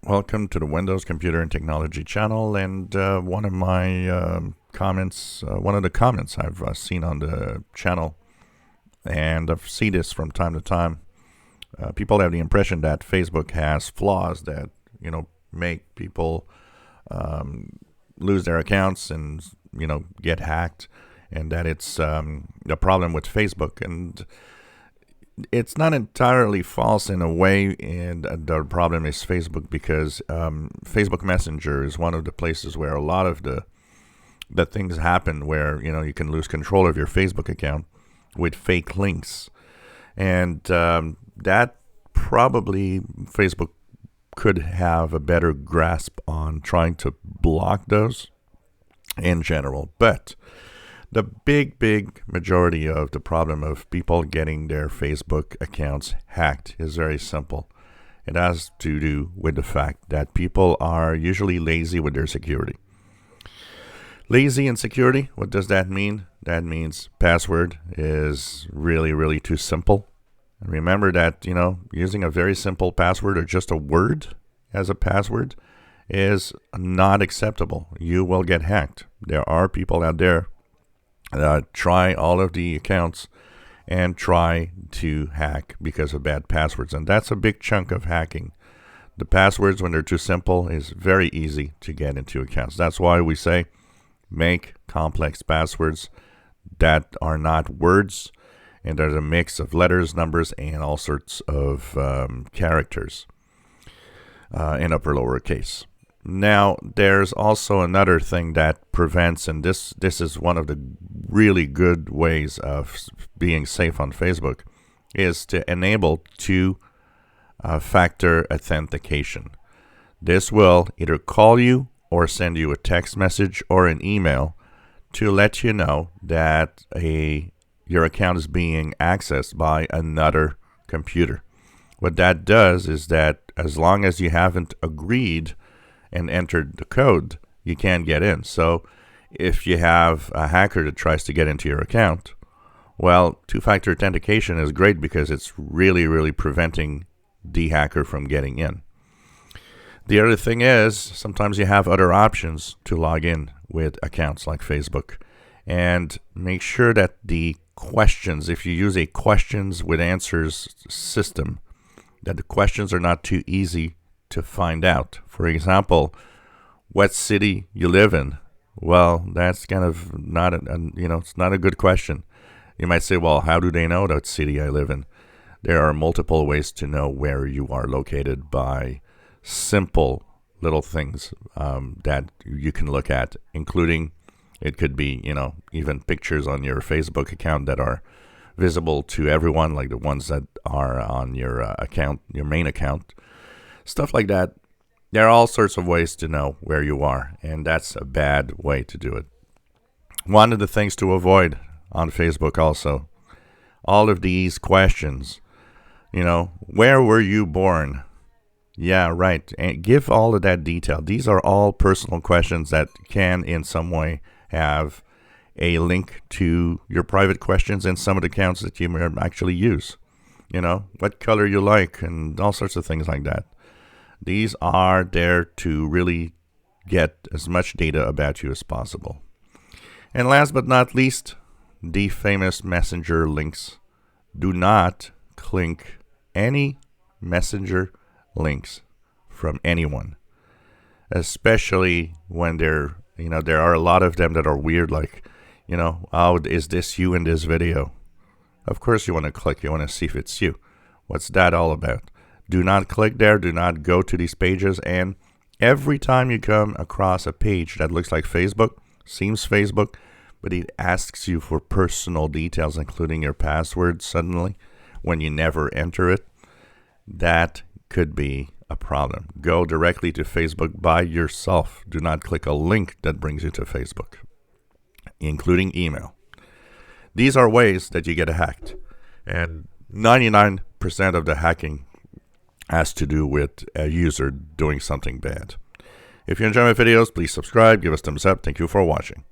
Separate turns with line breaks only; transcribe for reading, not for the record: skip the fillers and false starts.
Welcome to the Windows Computer and Technology channel. And one of my comments, one of the comments I've seen on the channel, and I've seen this from time to time. People have the impression that Facebook has flaws that make people lose their accounts and get hacked, and that it's a problem with Facebook. And it's not entirely false in a way, and the problem is Facebook, because Facebook Messenger is one of the places where a lot of the things happen, where you can lose control of your Facebook account with fake links, and that probably Facebook could have a better grasp on trying to block those in general. But the big majority of the problem of people getting their Facebook accounts hacked is very simple. It has to do with the fact that people are usually lazy with their security. Lazy in security, what does that mean? That means password is really too simple. And remember that, using a very simple password or just a word as a password is not acceptable. You will get hacked. There are people out there try all of the accounts and try to hack because of bad passwords, and that's a big chunk of hacking. The passwords, when they're too simple, is very easy to get into accounts. That's why we say make complex passwords that are not words, and there's a mix of letters, numbers, and all sorts of characters in upper lower case. Now, there's also another thing that prevents, and this is one of the really good ways of being safe on Facebook, is to enable two-factor authentication. This will either call you or send you a text message or an email to let you know that your account is being accessed by another computer. What that does is that as long as you haven't agreed and entered the code, you can't get in. So if you have a hacker that tries to get into your account, well, two-factor authentication is great because it's really preventing the hacker from getting in. The other thing is, sometimes you have other options to log in with accounts like Facebook, and make sure that the questions, if you use a questions with answers system, that the questions are not too easy to find out. For example, what city you live in? Well, that's kind of not it's not a good question. You might say, well, how do they know that city I live in? There are multiple ways to know where you are located by simple little things that you can look at, including it could be, even pictures on your Facebook account that are visible to everyone, like the ones that are on your account, your main account. Stuff like that. There are all sorts of ways to know where you are, and that's a bad way to do it. One of the things to avoid on Facebook also, all of these questions, where were you born? Yeah, right. And give all of that detail. These are all personal questions that can in some way have a link to your private questions and some of the accounts that you may actually use. What color you like and all sorts of things like that. These are there to really get as much data about you as possible. And last but not least, the famous messenger links. Do not click any messenger links from anyone, especially when there are a lot of them that are weird, like, oh, is this you in this video? Of course you want to click, you want to see if it's you. What's that all about? Do not click there. Do not go to these pages. And every time you come across a page that looks like Facebook, seems Facebook, but it asks you for personal details, including your password suddenly, when you never enter it, that could be a problem. Go directly to Facebook by yourself. Do not click a link that brings you to Facebook, including email. These are ways that you get hacked. And 99% of the hacking has to do with a user doing something bad. If you enjoy my videos, please subscribe, give us thumbs up. Thank you for watching.